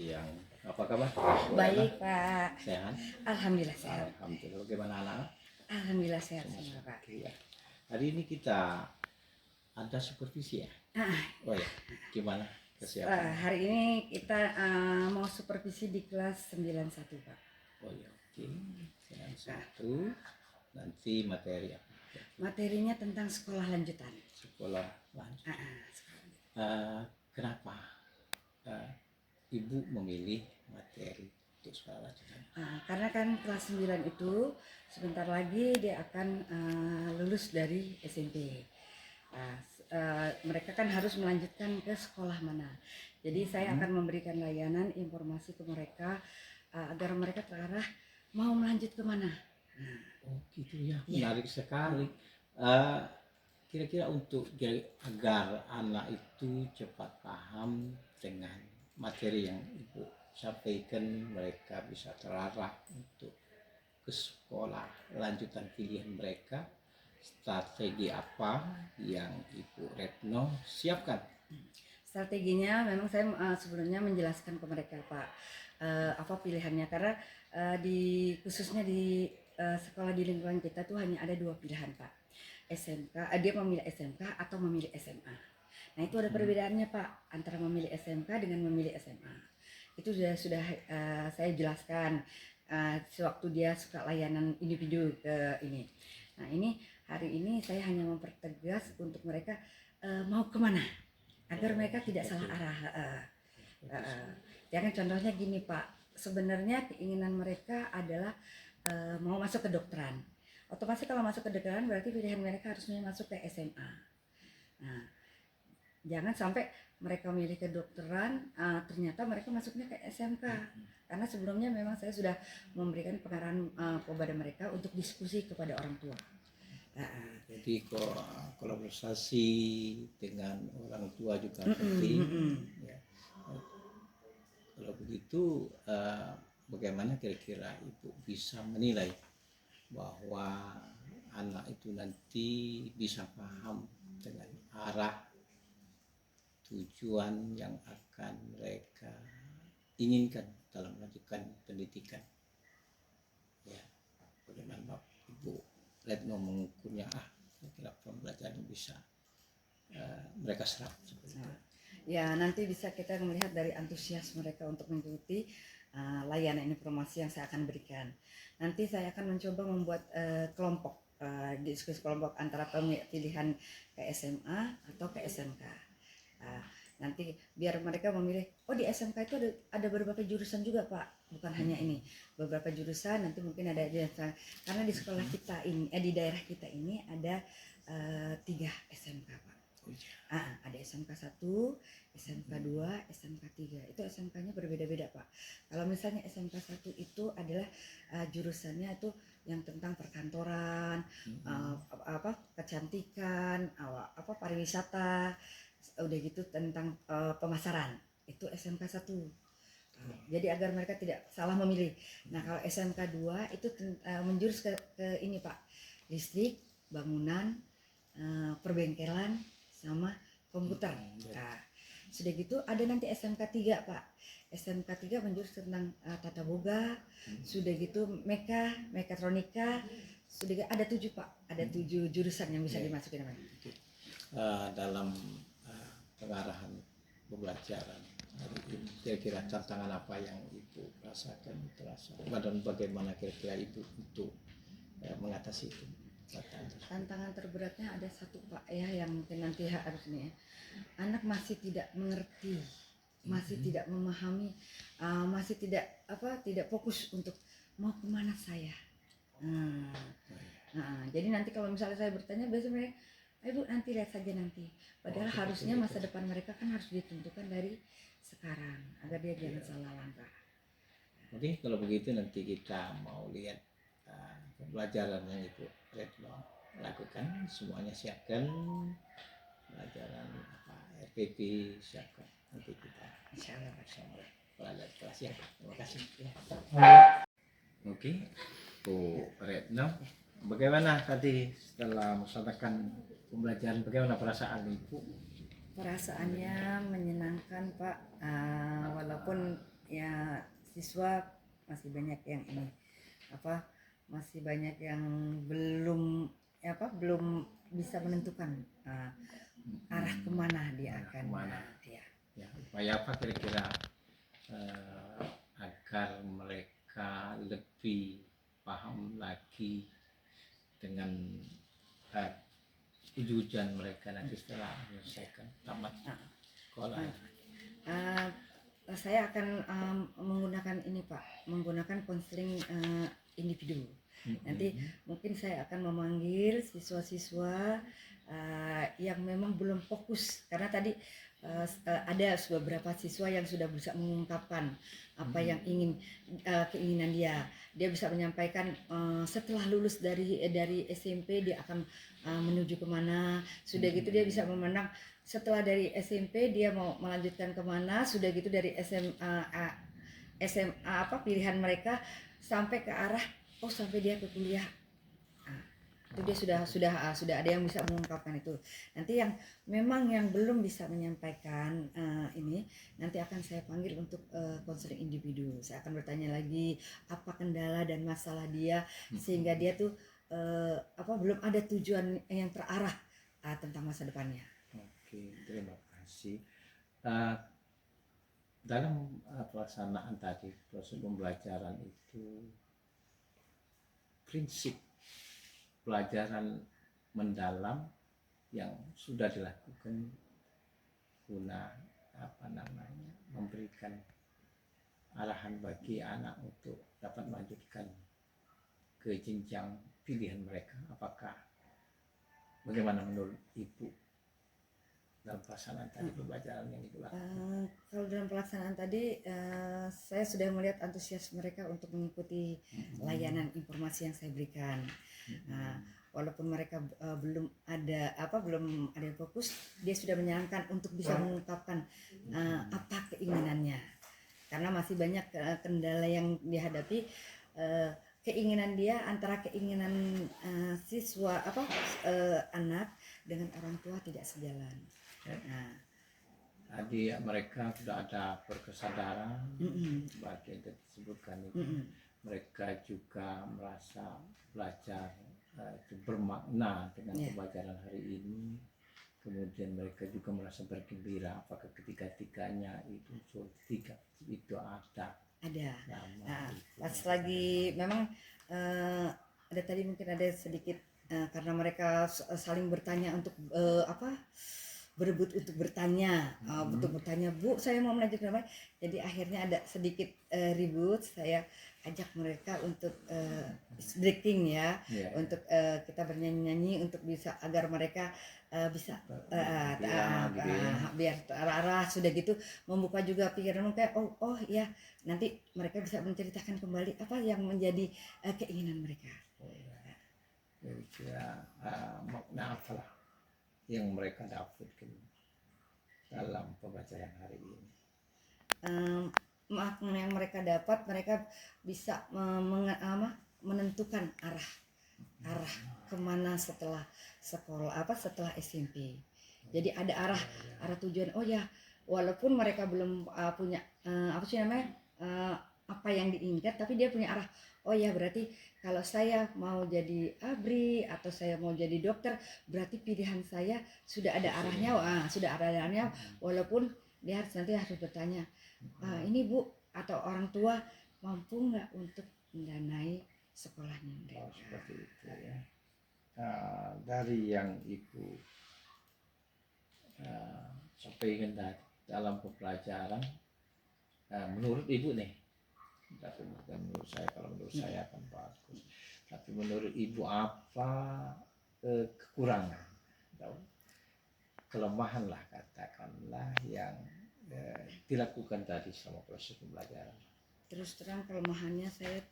Yang apa kabar? Baik, Pak. Sehat? Alhamdulillah sehat. Alhamdulillah. Bagaimana anak? Alhamdulillah sehat Semua semua, sehat. Pak. Iya. Hari ini kita ada supervisi ya? Ah, Oh ya, gimana kesiapan? hari ini kita mau supervisi di kelas 91, Pak. Oh ya, oke. Yang satu, nanti materi apa? Materinya tentang sekolah lanjutan. Sekolah lanjut. Sekolah lanjutan. Kenapa Ibu memilih materi untuk sekolah lanjutan? Karena kan kelas 9 itu sebentar lagi dia akan lulus dari SMP. Mereka kan harus melanjutkan ke sekolah mana. Jadi saya akan memberikan layanan informasi ke mereka agar mereka terarah mau melanjut ke mana. Oh gitu ya, menarik sekali. Kira-kira agar anak itu cepat paham dengan materi yang Ibu sampaikan, mereka bisa terarah untuk ke sekolah lanjutan pilihan mereka, strategi apa yang Ibu Retno siapkan? Strateginya memang saya sebelumnya menjelaskan ke mereka, Pak, apa pilihannya, karena khususnya di sekolah di lingkungan kita tuh hanya ada 2 pilihan, Pak. SMK, dia memilih SMK atau memilih SMA. Nah itu ada perbedaannya, Pak, antara memilih SMK dengan memilih SMA. Itu sudah saya jelaskan sewaktu dia suka layanan individu ke ini. Nah ini hari ini saya hanya mempertegas untuk mereka mau kemana agar mereka tidak salah arah. Jangan contohnya gini, Pak, sebenarnya keinginan mereka adalah mau masuk ke kedokteran. Otomatis kalau masuk ke kedokteran berarti pilihan mereka harusnya masuk ke SMA. Nah, jangan sampai mereka milih kedokteran ternyata mereka masuknya ke SMK. Karena sebelumnya memang saya sudah memberikan pengarahan kepada mereka untuk diskusi kepada orang tua. Jadi kolaborasi dengan orang tua juga penting. Ya. Kalau begitu, bagaimana kira-kira Ibu bisa menilai bahwa anak itu nanti bisa paham dengan arah tujuan yang akan mereka inginkan dalam melanjutkan pendidikan? Ya, bagaimana Ibu Retno mengukurnya? Kira-kira pembelajaran bisa mereka serap seperti itu. Ya, nanti bisa kita melihat dari antusias mereka untuk mengikuti layanan informasi yang saya akan berikan. Nanti saya akan mencoba membuat kelompok, diskusi kelompok antara pilihan ke SMA atau ke SMK. Nanti biar mereka memilih, oh di SMK itu ada beberapa jurusan juga, Pak, bukan hanya ini, beberapa jurusan. Nanti mungkin ada karena di sekolah kita ini, di daerah kita ini ada 3 SMK, Pak. Ada SMK 1, SMK 2, SMK 3. Itu SMK-nya berbeda-beda, Pak. Kalau misalnya SMK 1 itu adalah jurusannya itu yang tentang perkantoran, kecantikan, pariwisata, udah gitu tentang pemasaran. Itu SMK 1. Jadi agar mereka tidak salah memilih. Nah, kalau SMK 2 itu menjurus ke ini, Pak. Listrik, bangunan, perbengkelan, sama komputer. Nah, sudah gitu ada nanti SMK 3, Pak. SMK 3 menjurus tentang tata boga, sudah gitu mekatronika, sudah ada 7, Pak. Ada 7 jurusan yang bisa dimasukin namanya. Dalam pengarahan pembelajaran hari ini, kira-kira tantangan apa yang Ibu rasakan dan bagaimana kira-kira Ibu untuk mengatasi itu? Tantangan terberatnya ada 1, Pak, ya, yang mungkin nanti harusnya anak masih tidak mengerti, masih tidak memahami, masih tidak fokus untuk mau kemana saya. Jadi nanti kalau misalnya saya bertanya biasanya, Ibu nanti lihat saja nanti. Padahal harusnya masa depan mereka kan harus ditentukan dari sekarang agar dia jangan salah langkah. Oke, kalau begitu nanti kita mau lihat pembelajaran yang Ibu Retno lakukan. Semuanya siapkan pelajaran RPP, siapkan. Nanti kita insyaallah bersama pelajar kelas ya. Terima kasih. Oke, Bu Retno, bagaimana tadi setelah melaksanakan pembelajaran, bagaimana perasaan Ibu? Perasaannya menyenangkan, Pak, walaupun ya siswa masih banyak yang ini apa masih banyak yang belum belum bisa menentukan arah kemana dia Arah akan kemana. ya. Ya, upaya apa kira-kira agar mereka lebih paham lagi dengan tujuan mereka nanti setelah menyelesaikan tamat sekolah. Uh, saya akan menggunakan ini Pak, menggunakan konseling individu. Nanti mungkin saya akan memanggil siswa-siswa yang memang belum fokus, karena tadi ada beberapa siswa yang sudah bisa mengungkapkan apa yang ingin keinginan dia bisa menyampaikan setelah lulus dari SMP dia akan menuju kemana, sudah gitu dia bisa memandang setelah dari SMP dia mau melanjutkan kemana, sudah gitu dari SMA pilihan mereka sampai ke arah sampai dia ke kuliah. Itu dia sudah ada yang bisa mengungkapkan itu. Nanti yang memang yang belum bisa menyampaikan ini nanti akan saya panggil untuk konseling individu. Saya akan bertanya lagi apa kendala dan masalah dia sehingga dia tuh belum ada tujuan yang terarah tentang masa depannya. Oke, terima kasih. Dalam pelaksanaan tadi proses pembelajaran itu prinsip pelajaran mendalam yang sudah dilakukan guna memberikan arahan bagi anak untuk dapat melanjutkan ke jenjang pilihan mereka. Apakah bagaimana menurut Ibu dalam pelaksanaan tadi pembelajaran yang Ibu lakukan? Kalau dalam pelaksanaan tadi saya sudah melihat antusias mereka untuk mengikuti layanan informasi yang saya berikan. Walaupun mereka belum ada fokus, dia sudah menyarankan untuk bisa mengungkapkan apa keinginannya. Karena masih banyak kendala yang dihadapi. Keinginan dia antara keinginan siswa anak dengan orang tua tidak sejalan. Tadi mereka sudah ada berkesadaran seperti yang disebutkan itu. Mereka juga merasa belajar bermakna dengan pembelajaran hari ini. Kemudian mereka juga merasa bergembira apakah ketiga-tiganya itu itu ada. Pas lagi memang ada tadi mungkin ada sedikit karena mereka saling bertanya untuk berebut untuk bertanya, Bu, saya mau melanjutkan apa? Jadi akhirnya ada sedikit ribut. Saya ajak mereka untuk breaking untuk kita bernyanyi-nyanyi untuk bisa agar mereka bisa biar terarah, sudah gitu membuka juga pikiran mereka. Oh ya, nanti mereka bisa menceritakan kembali apa yang menjadi keinginan mereka. Kira-kira makna apalah yang mereka dapatkan dalam pembelajaran hari ini? Makna yang mereka dapat, mereka bisa menentukan arah kemana setelah sekolah setelah SMP. Jadi ada arah tujuan. Oh ya, walaupun mereka belum punya apa yang diinginkan, tapi dia punya arah. Oh ya, berarti kalau saya mau jadi ABRI atau saya mau jadi dokter, berarti pilihan saya sudah ada arahnya. Sudah ada arahnya, walaupun dia nanti harus bertanya, ini Bu atau orang tua mampu nggak untuk mendanai sekolahnya mereka. Seperti itu ya. Dari yang Ibu sampaikan tadi dalam pembelajaran, menurut Ibu nih, tapi bukan menurut saya, kalau menurut saya kan bagus, tapi menurut Ibu apa kekurangan atau kelemahan lah katakanlah yang dilakukan tadi selama proses pembelajaran? Terus terang kelemahannya saya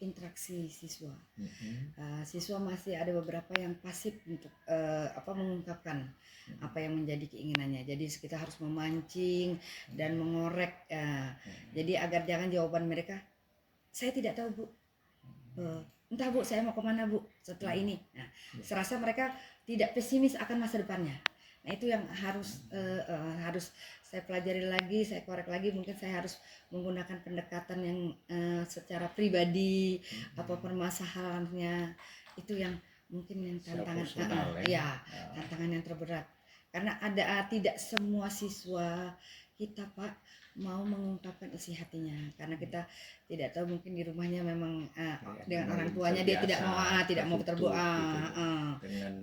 interaksi siswa. Siswa masih ada beberapa yang pasif untuk mengungkapkan apa yang menjadi keinginannya. Jadi kita harus memancing dan mengorek. Jadi agar jangan jawaban mereka, saya tidak tahu Bu. Entah Bu, saya mau kemana Bu setelah ini. Serasa mereka tidak pesimis akan masa depannya. Nah itu yang harus saya pelajari lagi, saya korek lagi. Mungkin saya harus menggunakan pendekatan yang secara pribadi, apa permasalahannya, itu yang mungkin yang Secara tantangan, personal ya tantangan yang terberat. Karena ada tidak semua siswa kita Pak mau mengungkapkan isi hatinya, karena kita tidak tahu, mungkin di rumahnya memang dengan memang orang tuanya dia tidak mau tertutup terbuka. gitu. Dengan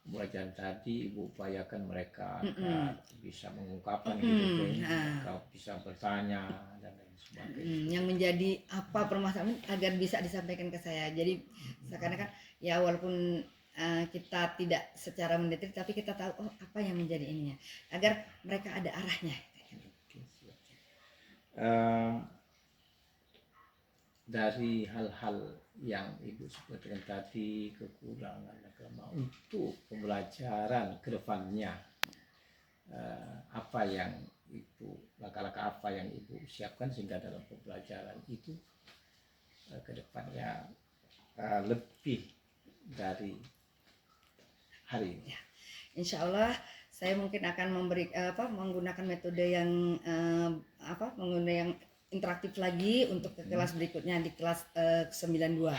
pembelajaran tadi Ibu upayakan mereka agar bisa mengungkapkan gitu, mereka bisa bertanya dan lain sebagainya. Yang menjadi apa permasalahan agar bisa disampaikan ke saya. Jadi seakan-akan ya walaupun kita tidak secara mendetail, tapi kita tahu apa yang menjadi ininya, agar mereka ada arahnya. Oke, siap. Dari hal-hal yang Ibu sebutkan tadi, kekurangan agama untuk pembelajaran ke depannya, apa yang Ibu, langkah-langkah apa yang Ibu siapkan sehingga dalam pembelajaran itu ke depannya lebih dari hari ini? Ya, insya Allah saya mungkin akan menggunakan metode yang menggunakan yang interaktif lagi untuk ke kelas berikutnya, di kelas 92.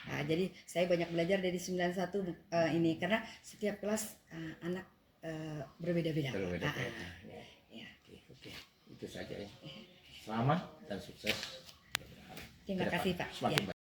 Nah, jadi saya banyak belajar dari 91 ini, karena setiap kelas anak berbeda-beda. Ya. Oke. Itu saja ya. Selamat dan sukses. Terima kasih Pak. Semakin